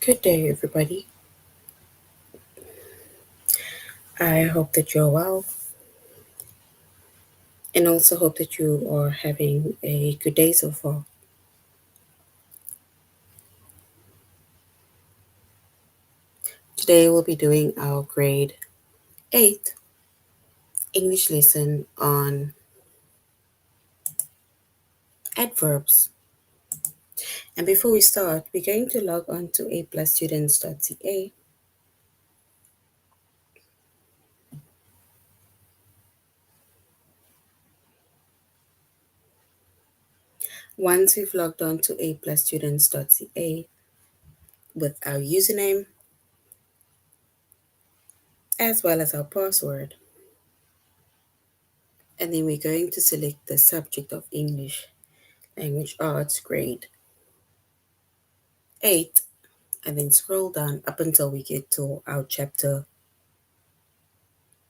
Good day, everybody. I hope that you're well and also hope that you are having a good day so far. Today, we'll be doing our grade 8 English lesson on adverbs. And before we start, we're going to log on to aplusstudents.ca. Once we've logged on to aplusstudents.ca with our username as well as our password, and then we're going to select the subject of English Language Arts grade 8 and then scroll down up until we get to our chapter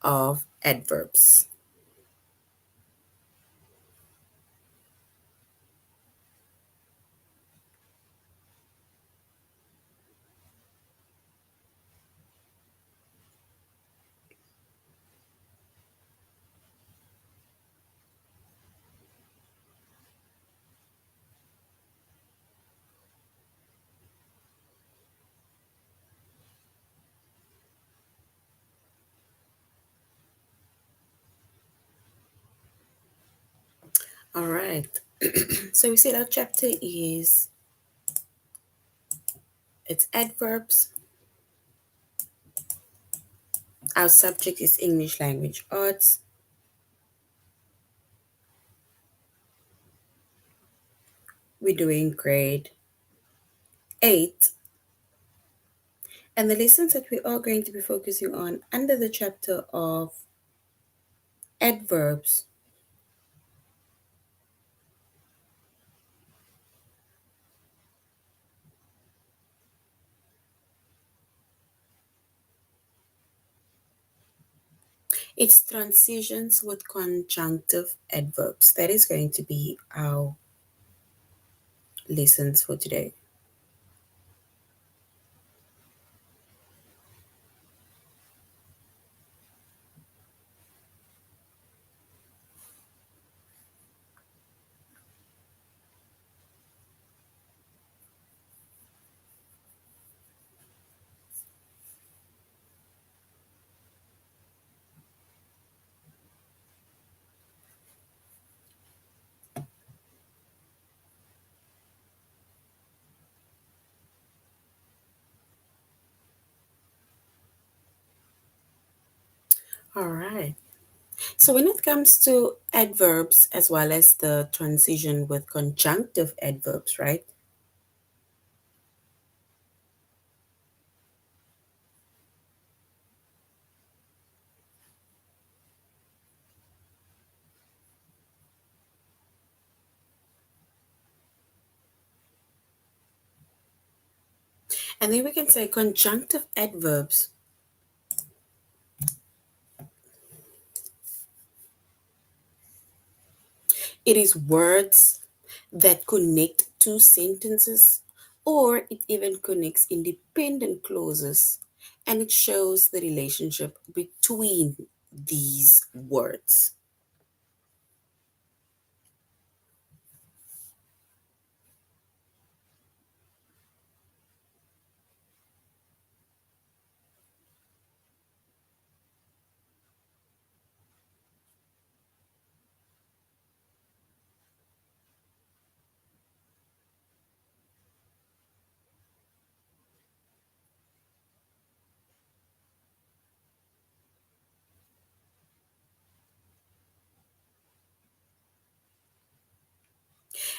of adverbs. All right. So we said our chapter is it's adverbs. Our subject is English language arts. We're doing grade 8. And the lessons that we are going to be focusing on under the chapter of adverbs it's transitions with conjunctive adverbs. That is going to be our lessons for today. All right. So when it comes to adverbs as well as the transition with conjunctive adverbs, right? And then we can say conjunctive adverbs. It is words that connect two sentences, or it even connects independent clauses, and it shows the relationship between these words.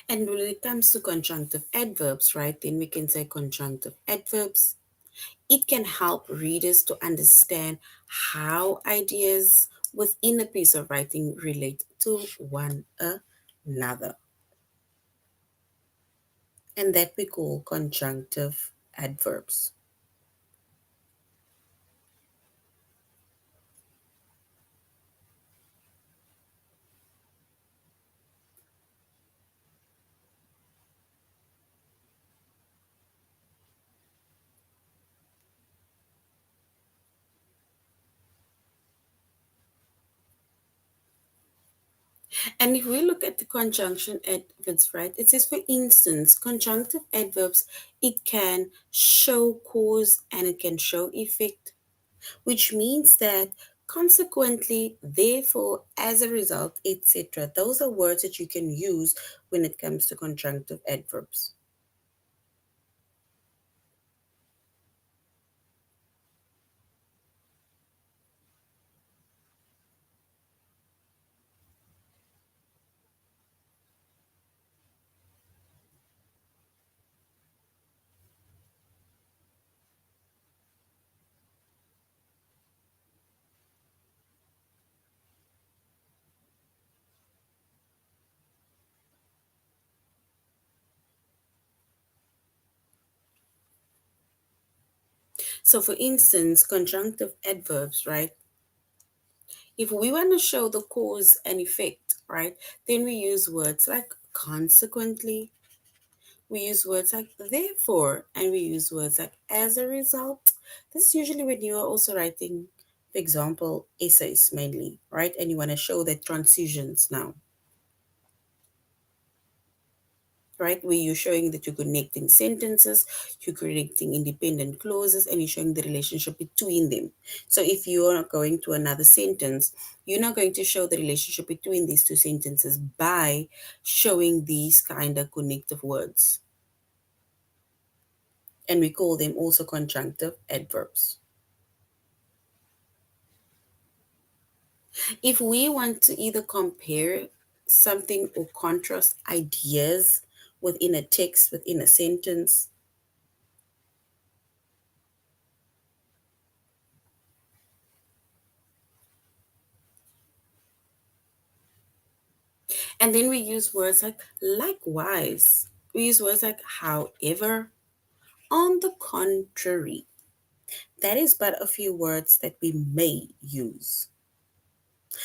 And when it comes to conjunctive adverbs, right, then we can say conjunctive adverbs. It can help readers to understand how ideas within a piece of writing relate to one another. And that we call conjunctive adverbs. And if we look at the conjunction adverbs, right, it says, for instance, conjunctive adverbs, it can show cause and it can show effect, which means that consequently, therefore, as a result, etc. Those are words that you can use when it comes to conjunctive adverbs. So, for instance, conjunctive adverbs, right? If we want to show the cause and effect, right, then we use words like consequently, we use words like therefore, and we use words like as a result. This is usually when you are also writing, for example, essays mainly, right? And you want to show the transitions now, right? Where you're showing that you're connecting sentences, you're connecting independent clauses, and you're showing the relationship between them. So if you're going to another sentence, you're not going to show the relationship between these two sentences by showing these kind of connective words. And we call them also conjunctive adverbs. If we want to either compare something or contrast ideas within a text, within a sentence, and then we use words like likewise, we use words like however, on the contrary. That is but a few words that we may use.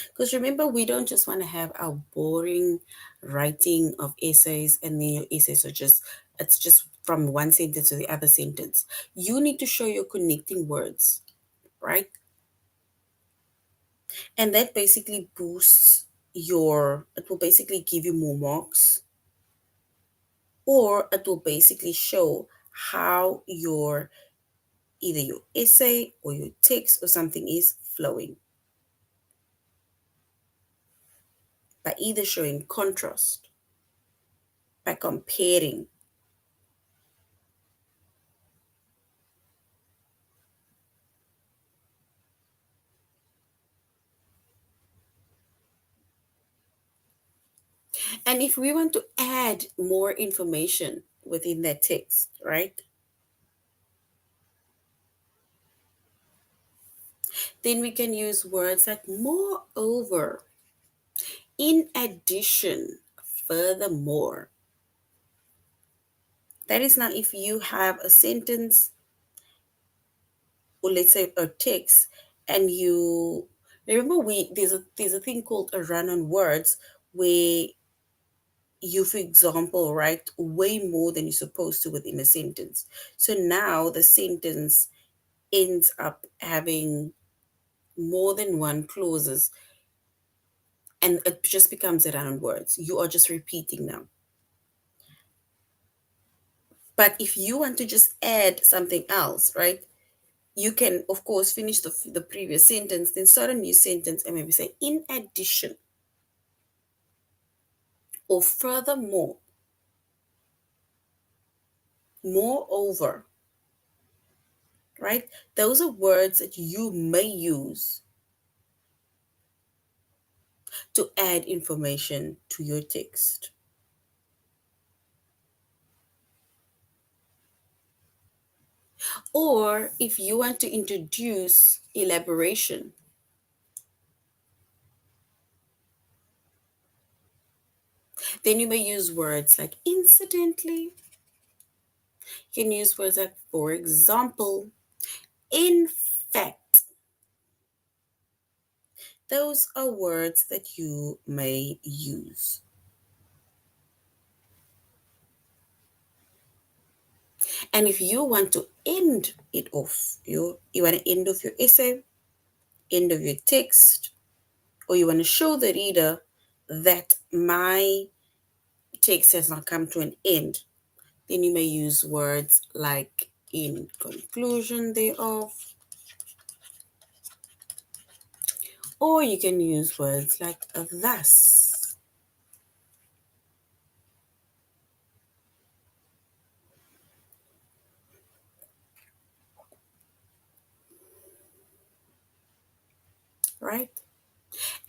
Because remember, we don't just want to have our boring writing of essays and then your essays are just, it's just from one sentence to the other sentence. You need to show your connecting words, right? And that basically boosts your, it will basically give you more marks, or it will basically show how your, either your essay or your text or something is flowing by either showing contrast, by comparing. And if we want to add more information within that text, right, then we can use words like moreover, in addition, furthermore. That is, now if you have a sentence, or let's say a text, and you remember, we there's a thing called a run on words, where you, for example, write way more than you're supposed to within a sentence. So now the sentence ends up having more than one clauses, and it just becomes a run on words. You are just repeating now. But if you want to just add something else, right, you can, of course, finish the previous sentence, then start a new sentence and maybe say, in addition, or furthermore, moreover, right? Those are words that you may use to add information to your text. Or if you want to introduce elaboration, then you may use words like incidentally. You can use words like, for example, in fact. Those are words that you may use. And if you want to end it off, you want to end off your essay, end of your text, or you want to show the reader that my text has not come to an end, then you may use words like in conclusion thereof, or you can use words like thus, right?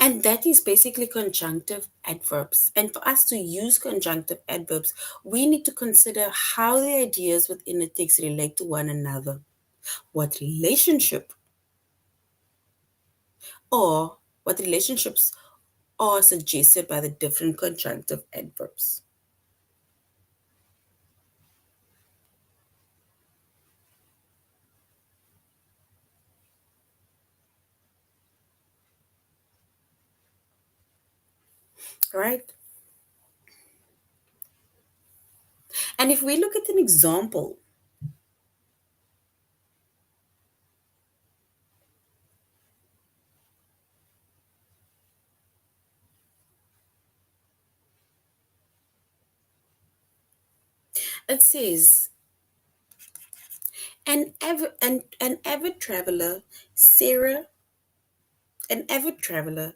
And that is basically conjunctive adverbs. And for us to use conjunctive adverbs, we need to consider how the ideas within a text relate to one another, what relationship or what relationships are suggested by the different conjunctive adverbs, right? And if we look at an example, it says, an avid traveler, Sarah, an avid traveler,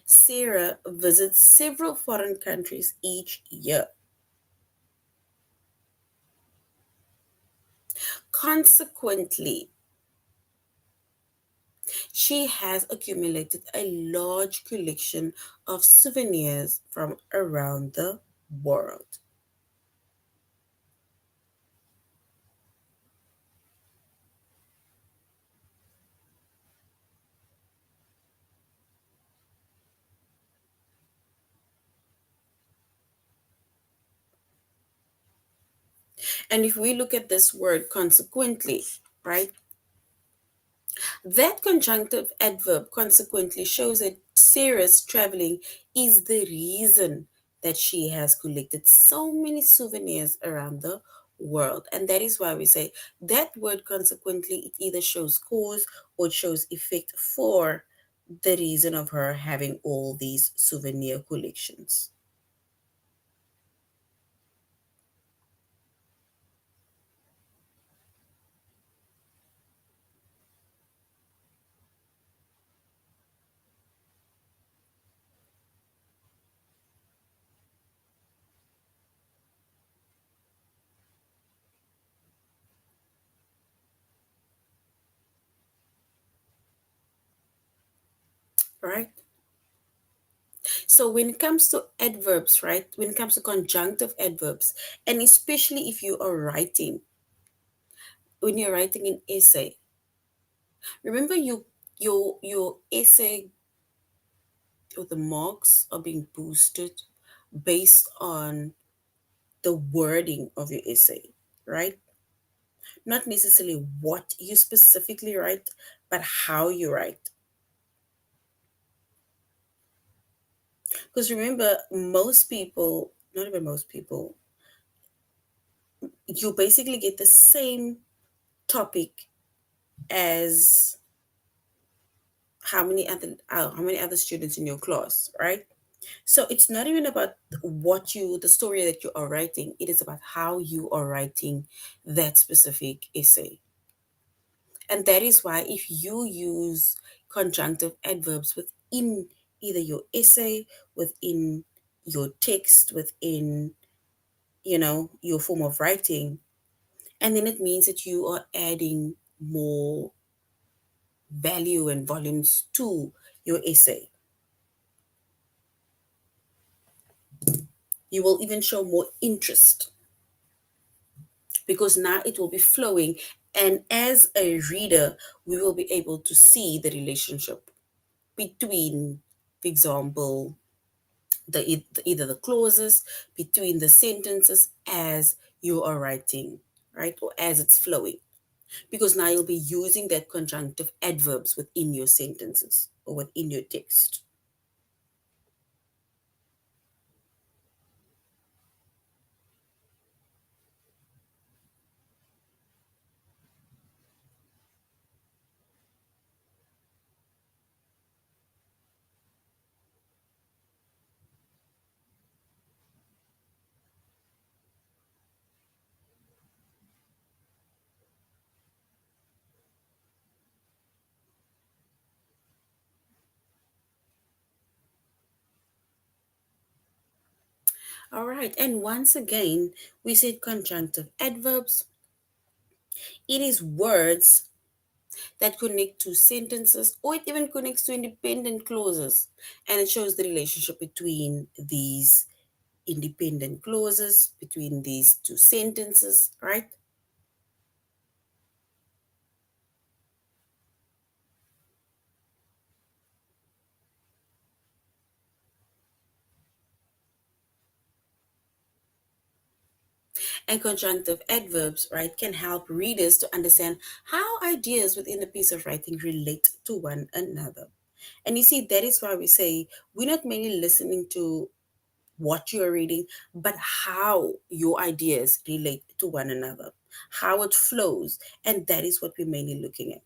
Sarah visits several foreign countries each year. Consequently, she has accumulated a large collection of souvenirs from around the world. And if we look at this word consequently, right, that conjunctive adverb consequently shows that Sarah's traveling is the reason that she has collected so many souvenirs around the world. And that is why we say that word consequently, it either shows cause or it shows effect for the reason of her having all these souvenir collections. Right? So when it comes to adverbs, right? When it comes to conjunctive adverbs, and especially if you are writing, when you're writing an essay, remember your essay or the marks are being boosted based on the wording of your essay, right? Not necessarily what you specifically write, but how you write. Because remember, most people, not even most people, you basically get the same topic as how many other students in your class, right? So it's not even about the story that you are writing. It is about how you are writing that specific essay. And that is why if you use conjunctive adverbs within either your essay, within your text, within, your form of writing, and then it means that you are adding more value and volumes to your essay. You will even show more interest because now it will be flowing. And as a reader, we will be able to see the relationship between, for example, either the clauses, between the sentences as you are writing, right? Or as it's flowing. Because now you'll be using that conjunctive adverbs within your sentences or within your text. All right, and once again, we said conjunctive adverbs. It is words that connect to sentences or it even connects to independent clauses. And it shows the relationship between these independent clauses, between these two sentences, right? And conjunctive adverbs, right, can help readers to understand how ideas within a piece of writing relate to one another. And you see, that is why we say we're not mainly listening to what you're reading, but how your ideas relate to one another, how it flows. And that is what we're mainly looking at.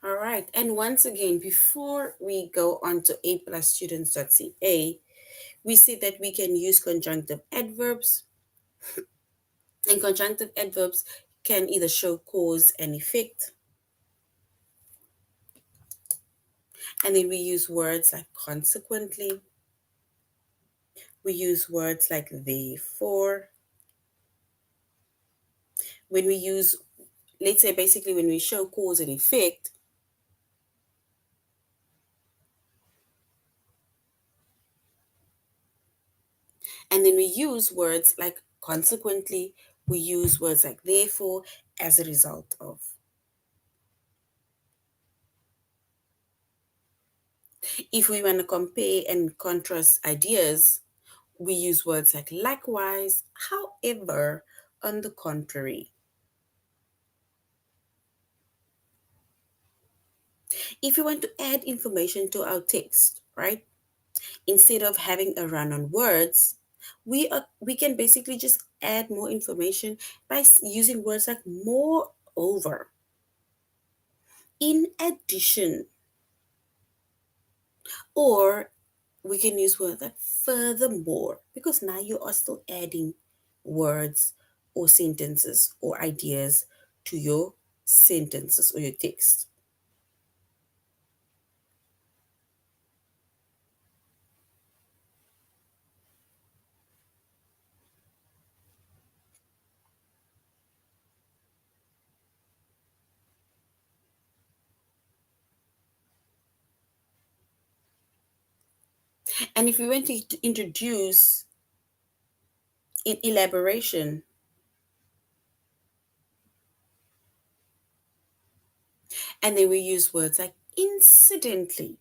All right. And once again, before we go on to a plus students.ca, we see that we can use conjunctive adverbs. And conjunctive adverbs can either show cause and effect. And then we use words like consequently. We use words like therefore. When we use, let's say basically when we show cause and effect, and then we use words like consequently, we use words like therefore as a result of. If we want to compare and contrast ideas, we use words like likewise, however, on the contrary. If we want to add information to our text, right? Instead of having a run on words, we can basically just add more information by using words like moreover, in addition, or we can use words like furthermore, because now you are still adding words or sentences or ideas to your sentences or your text. And if we want to introduce in elaboration, and then we use words like incidentally,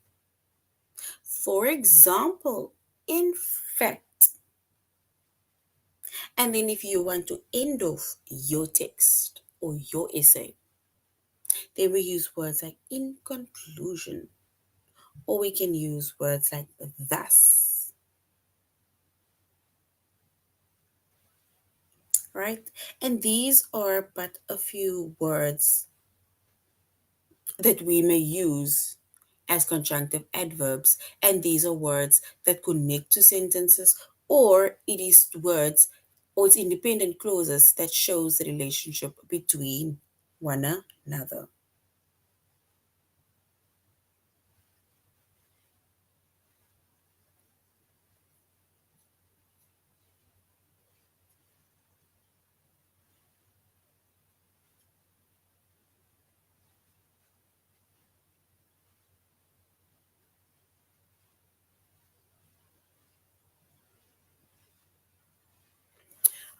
for example, in fact. And then if you want to end off your text or your essay, then we use words like in conclusion, or we can use words like thus, right? And these are but a few words that we may use as conjunctive adverbs, and these are words that connect to sentences, or it is words or it's independent clauses that shows the relationship between one another.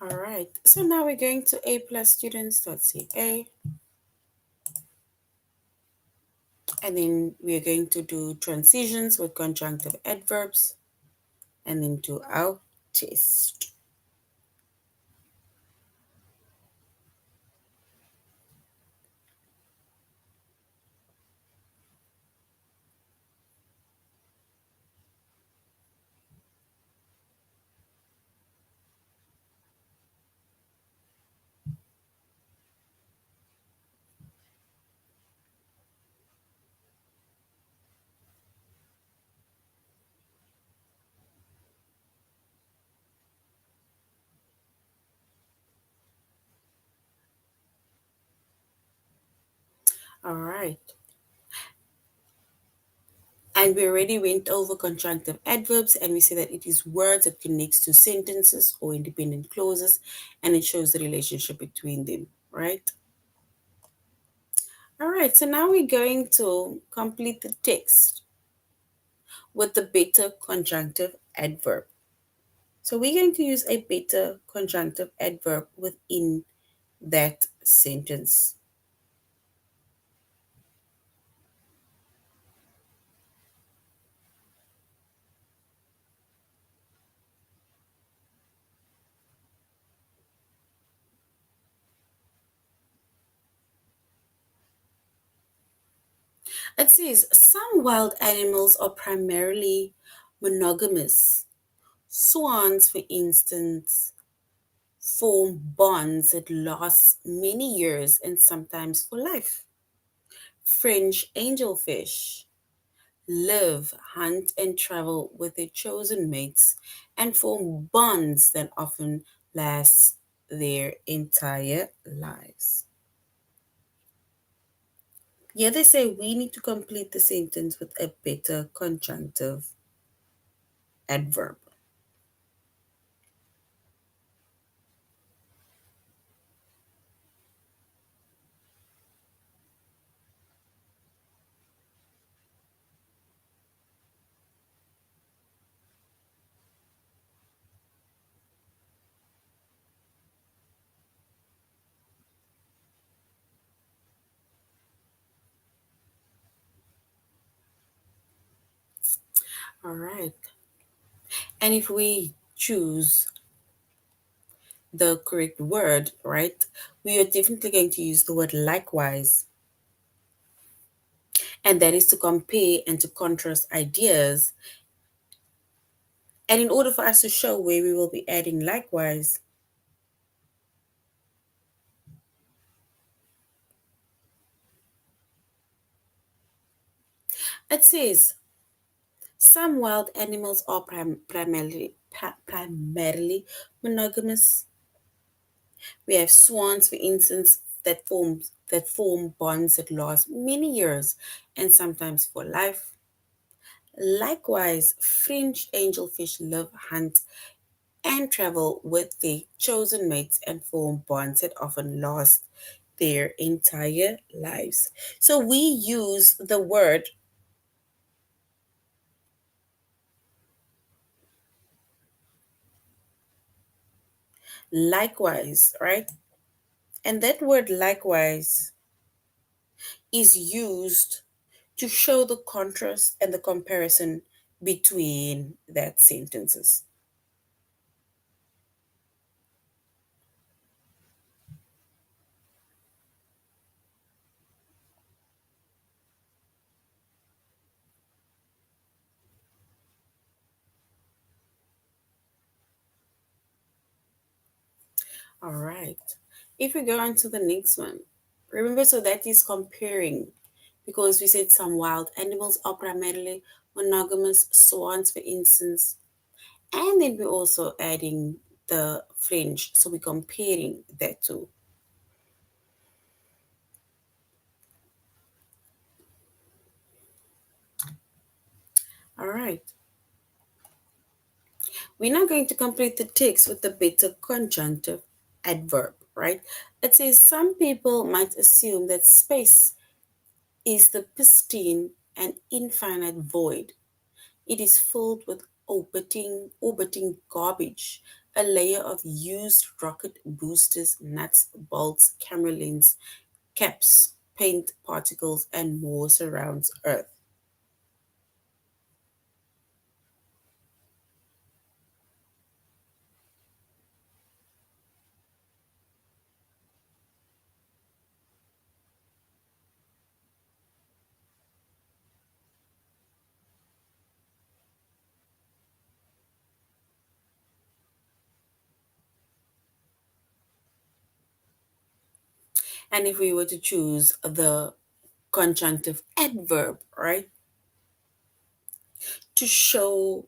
All right, so now we're going to a plus students.ca, and then we're going to do transitions with conjunctive adverbs and then do our test. All right. And we already went over conjunctive adverbs, and we say that it is words that connects to sentences or independent clauses, and it shows the relationship between them, right? All right, so now we're going to complete the text with the better conjunctive adverb. So we're going to use a better conjunctive adverb within that sentence. It says some wild animals are primarily monogamous. Swans, for instance, form bonds that last many years and sometimes for life. French angelfish live, hunt, and travel with their chosen mates and form bonds that often last their entire lives. Yeah, they say we need to complete the sentence with a better conjunctive adverb. All right. And if we choose the correct word, right, we are definitely going to use the word likewise. And that is to compare and to contrast ideas. And in order for us to show where we will be adding likewise, it says some wild animals are primarily monogamous. We have swans, for instance, that form bonds that last many years and sometimes for life. Likewise, French angelfish live, hunt, and travel with their chosen mates and form bonds that often last their entire lives. So we use the word likewise, right? And that word likewise is used to show the contrast and the comparison between that sentences. All right. If we go on to the next one, remember, so that is comparing because we said some wild animals are primarily monogamous, swans, for instance, and then we're also adding the French, so we're comparing that too. All right. We're now going to complete the text with the better conjunctive adverb, right? It says some people might assume that space is the pristine and infinite void. It is filled with orbiting garbage, a layer of used rocket boosters, nuts, bolts, camera lens, caps, paint particles, and more surrounds Earth. And if we were to choose the conjunctive adverb, right, to show,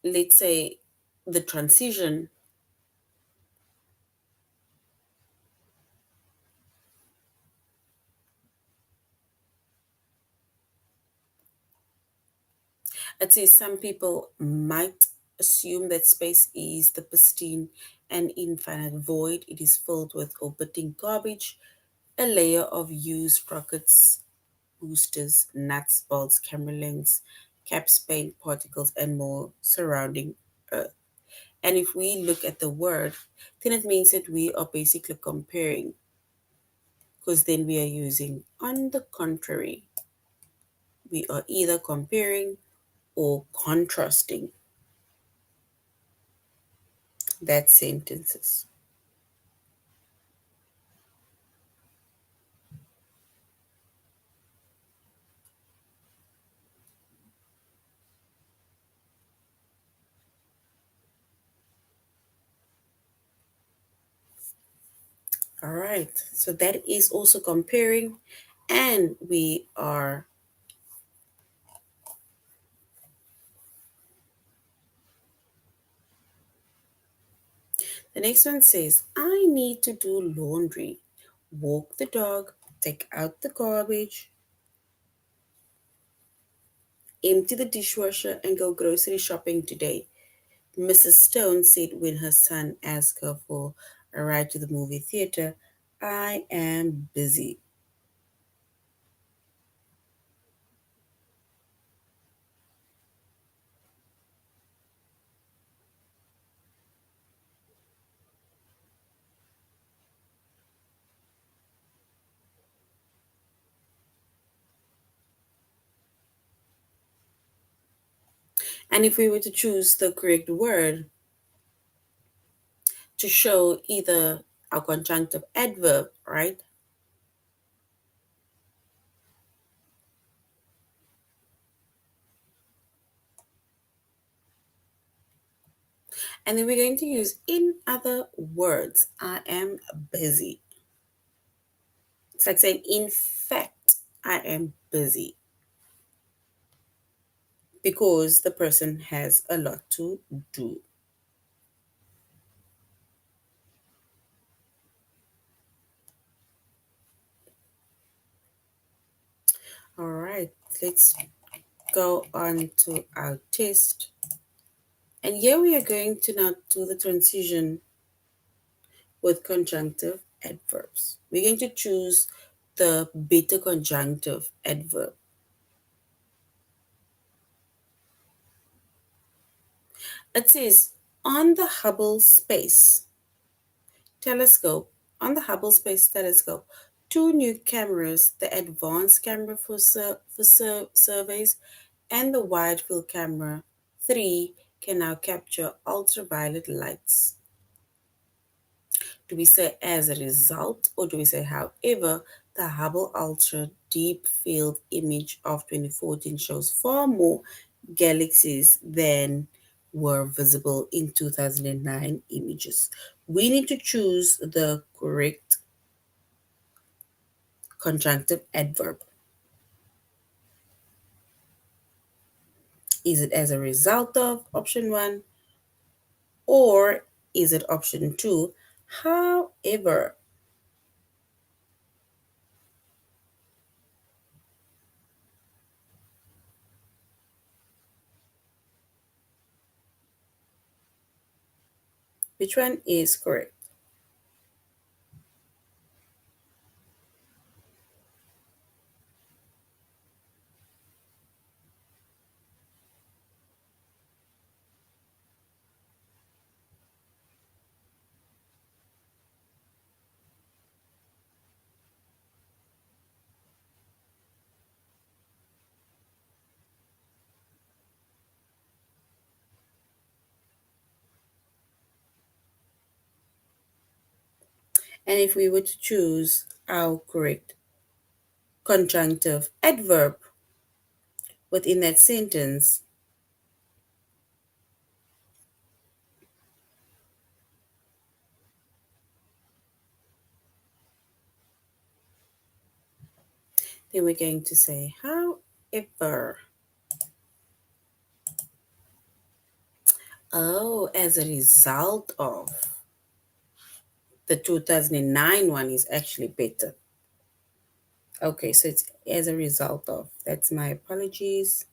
let's say, the transition, It says some people might assume that space is the pristine and infinite void. It is filled with orbiting garbage, a layer of used rockets, boosters, nuts, bolts, camera lens, caps, paint, particles, and more surrounding Earth. And if we look at the word, then it means that we are basically comparing, because then we are using on the contrary. We are either comparing or contrasting that sentences. All right. So that is also comparing. And we are, the next one says, I need to do laundry, walk the dog, take out the garbage, empty the dishwasher, and go grocery shopping today. Mrs. Stone said when her son asked her for a ride to the movie theater, I am busy. And if we were to choose the correct word to show either our conjunctive adverb, right? And then we're going to use in other words, I am busy. It's like saying, in fact, I am busy because the person has a lot to do. All right, let's go on to our test. And here we are going to now do the transition with conjunctive adverbs. We're going to choose the better conjunctive adverb. It says, on the Hubble Space Telescope, on the Hubble Space Telescope, two new cameras, the advanced camera for surveys and the wide field camera 3, can now capture ultraviolet lights. Do we say as a result, or do we say however? The Hubble Ultra Deep Field image of 2014 shows far more galaxies than were visible in 2009 images. We need to choose the correct conjunctive adverb. Is it as a result of option 1, or is it option 2? However, which one is correct? And if we were to choose our correct conjunctive adverb within that sentence, then we're going to say, however. Oh, as a result of. The 2009 one is actually better. Okay, so it's as a result of. That's my apologies.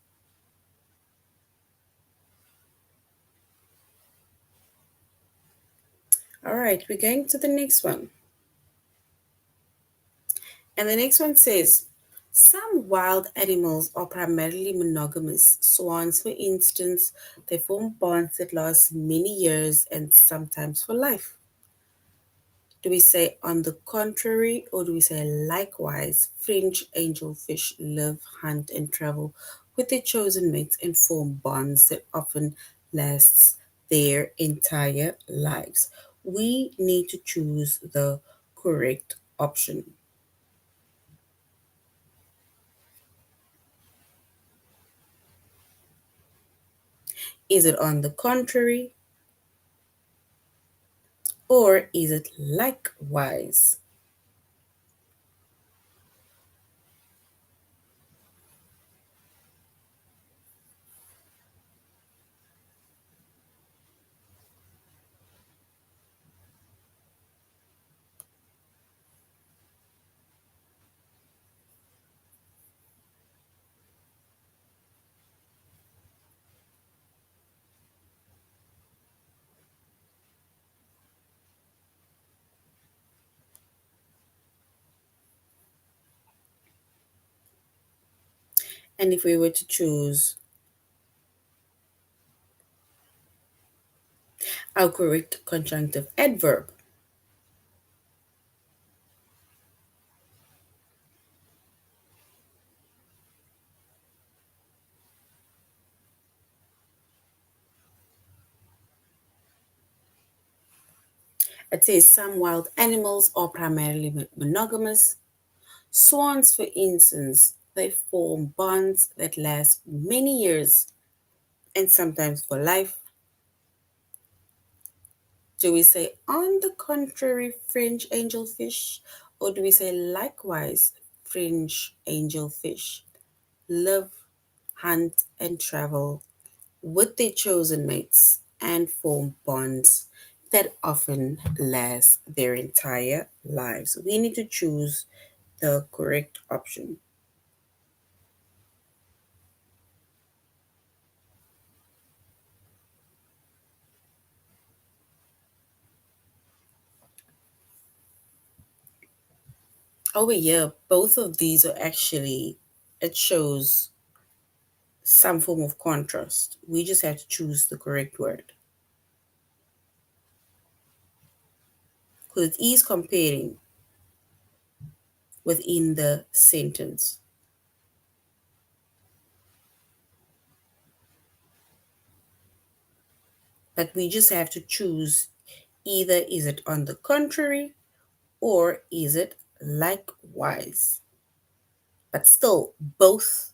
All right, we're going to the next one. And the next one says, some wild animals are primarily monogamous. Swans, for instance, they form bonds that last many years and sometimes for life. Do we say on the contrary or do we say likewise? French angelfish live, hunt, and travel with their chosen mates and form bonds that often lasts their entire lives. We need to choose the correct option. Is it on the contrary or is it likewise? And if we were to choose our correct conjunctive adverb, it says some wild animals are primarily monogamous. Swans, for instance, they form bonds that last many years and sometimes for life. Do we say on the contrary, French angelfish, or do we say likewise, French angelfish live, hunt, and travel with their chosen mates and form bonds that often last their entire lives? We need to choose the correct option. Over here, both of these are actually, it shows some form of contrast. We just have to choose the correct word because it is comparing within the sentence. But we just have to choose either is it on the contrary or is it likewise. But still, both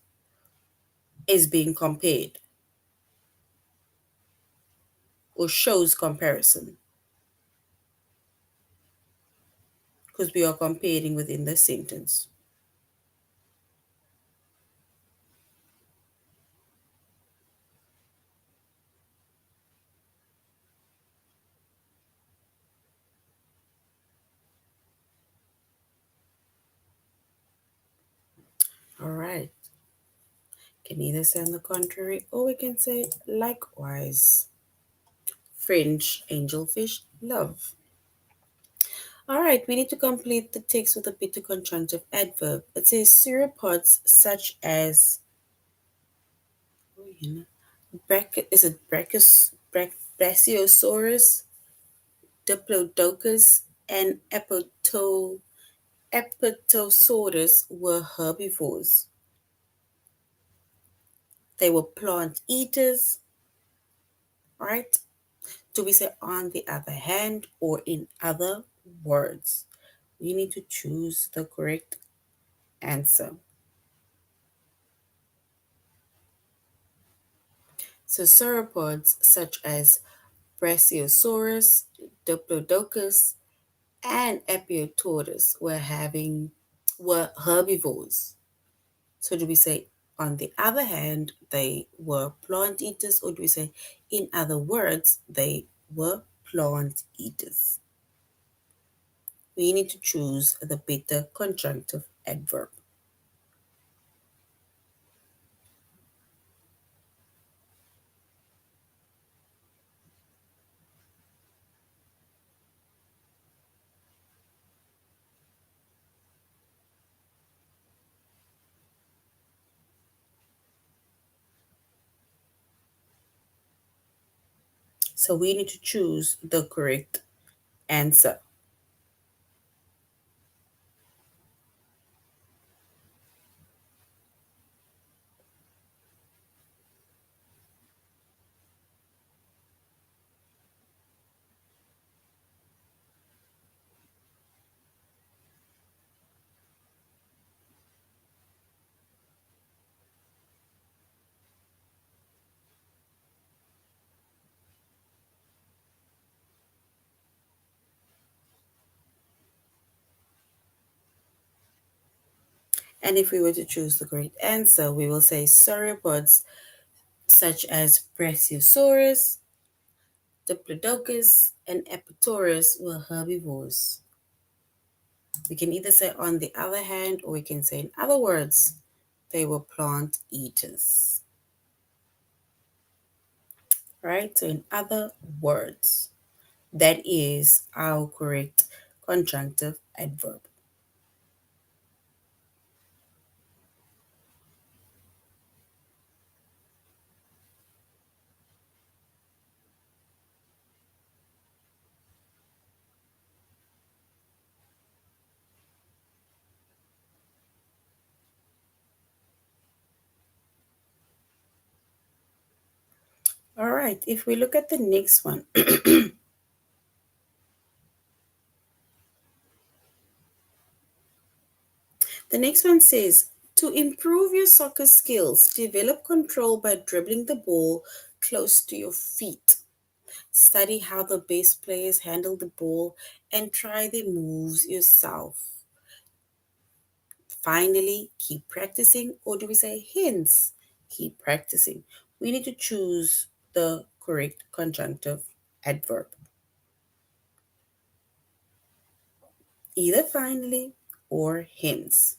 is being compared or shows comparison because we are comparing within the sentence. All right. Can either say on the contrary or we can say likewise. French angelfish love. All right, we need to complete the text with a bit of conjunctive adverb. It says sauropods such as is it Brachiosaurus, Diplodocus, and Apatosaurus were herbivores. They were plant eaters, right? Do we say on the other hand or in other words? We need to choose the correct answer. So sauropods such as Brachiosaurus, Diplodocus, and Apatosaurus were herbivores. So do we say on the other hand they were plant eaters or do we say in other words they were plant eaters? We need to choose the better conjunctive adverb. So we need to choose the correct answer. And if we were to choose the correct answer, we will say sauropods such as Brachiosaurus, Diplodocus, and Epicurus were herbivores. We can either say on the other hand, or we can say in other words, they were plant eaters. Right? So in other words, that is our correct conjunctive adverb. All right, if we look at the next one, the next one says, to improve your soccer skills, develop control by dribbling the ball close to your feet. Study how the best players handle the ball and try their moves yourself. Finally, keep practicing, or do we say hence? Keep practicing. We need to choose the correct conjunctive adverb. Either finally or hence.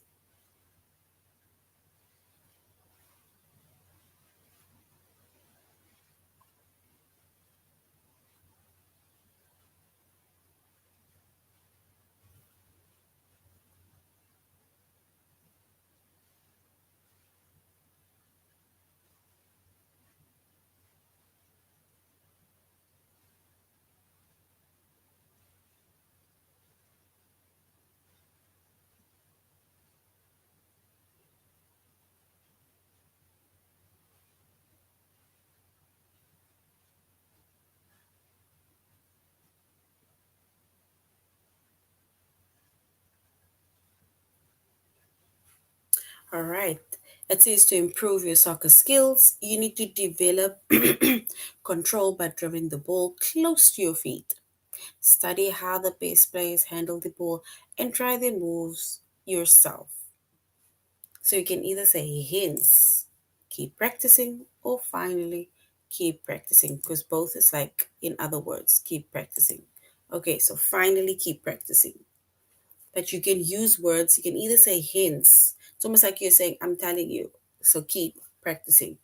All right. It says to improve your soccer skills, you need to develop control by dribbling the ball close to your feet. Study how the best players handle the ball and try their moves yourself. So you can either say hence, keep practicing, or finally, keep practicing, because both is like, in other words, keep practicing. Okay, so finally, keep practicing. But you can use words, you can either say hence, it's almost like you're saying, I'm telling you, so keep practicing.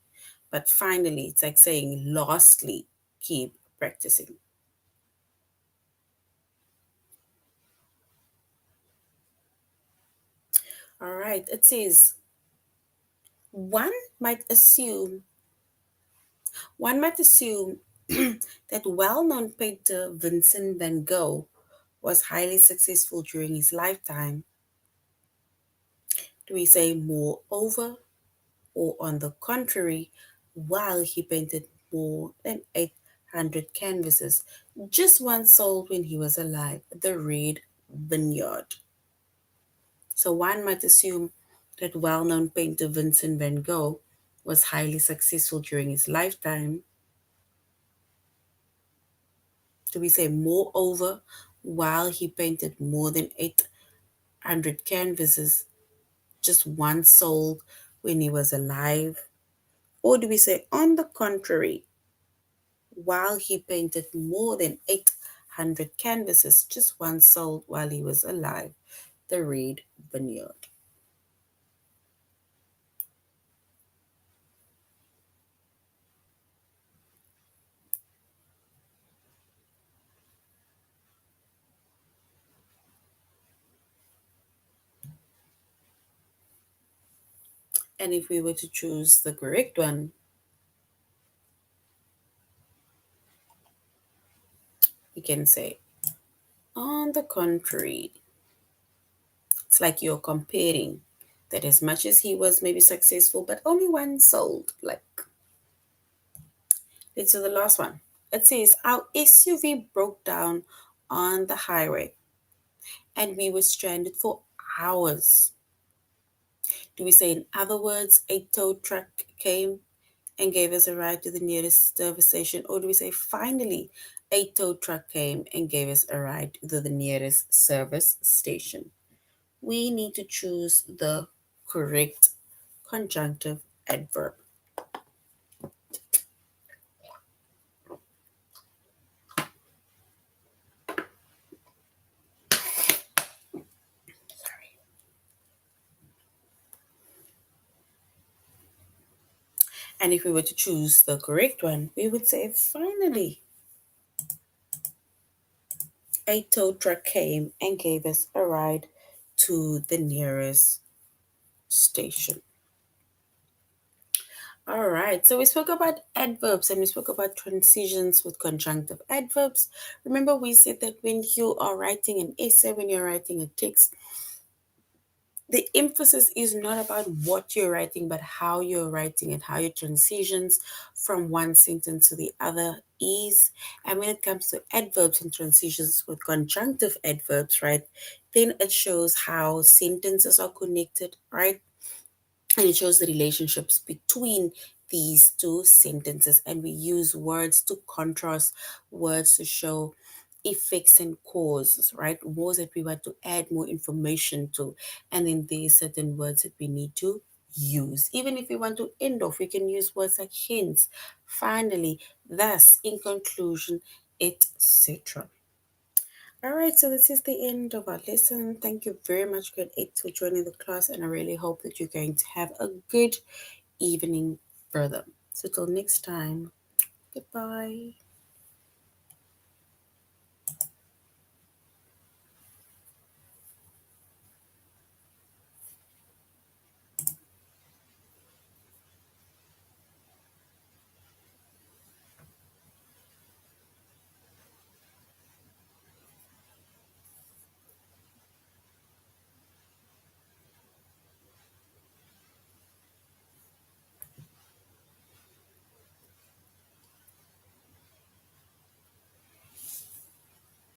But finally, it's like saying, lastly, keep practicing. All right, it says, one might assume One might assume that well-known painter Vincent van Gogh was highly successful during his lifetime. Do we say moreover, or on the contrary, while he painted more than 800 canvases, just one sold when he was alive, the Red Vineyard. So one might assume that well-known painter Vincent van Gogh was highly successful during his lifetime. Do we say moreover, while he painted more than 800 canvases, just one sold when he was alive? Or do we say, on the contrary, while he painted more than 800 canvases, just one sold while he was alive? The Red Vineyard. And if we were to choose the correct one, can say, on the contrary. It's like you're comparing that as much as he was maybe successful, but only one sold. Like, let's do the last one. It says, our SUV broke down on the highway and we were stranded for hours. Do we say, in other words, a tow truck came and gave us a ride to the nearest service station? Or do we say, finally, a tow truck came and gave us a ride to the nearest service station? We need to choose the correct conjunctive adverb. And if we were to choose the correct one, we would say, finally, a tow truck came and gave us a ride to the nearest station. All right, so we spoke about adverbs and we spoke about transitions with conjunctive adverbs. Remember, we said that when you are writing an essay, when you're writing a text, the emphasis is not about what you're writing, but how you're writing it, how your transitions from one sentence to the other is. And when it comes to adverbs and transitions with conjunctive adverbs, right, then it shows how sentences are connected, right? And it shows the relationships between these two sentences. And we use words to contrast, words to show effects and causes, right? Words that we want to add more information to. And then there's certain words that we need to use. Even if we want to end off, we can use words like hence, finally, thus, in conclusion, etc. All right, so this is the end of our lesson. Thank you very much, grade 8, for joining the class, and I really hope that you're going to have a good evening further. So, till next time, goodbye.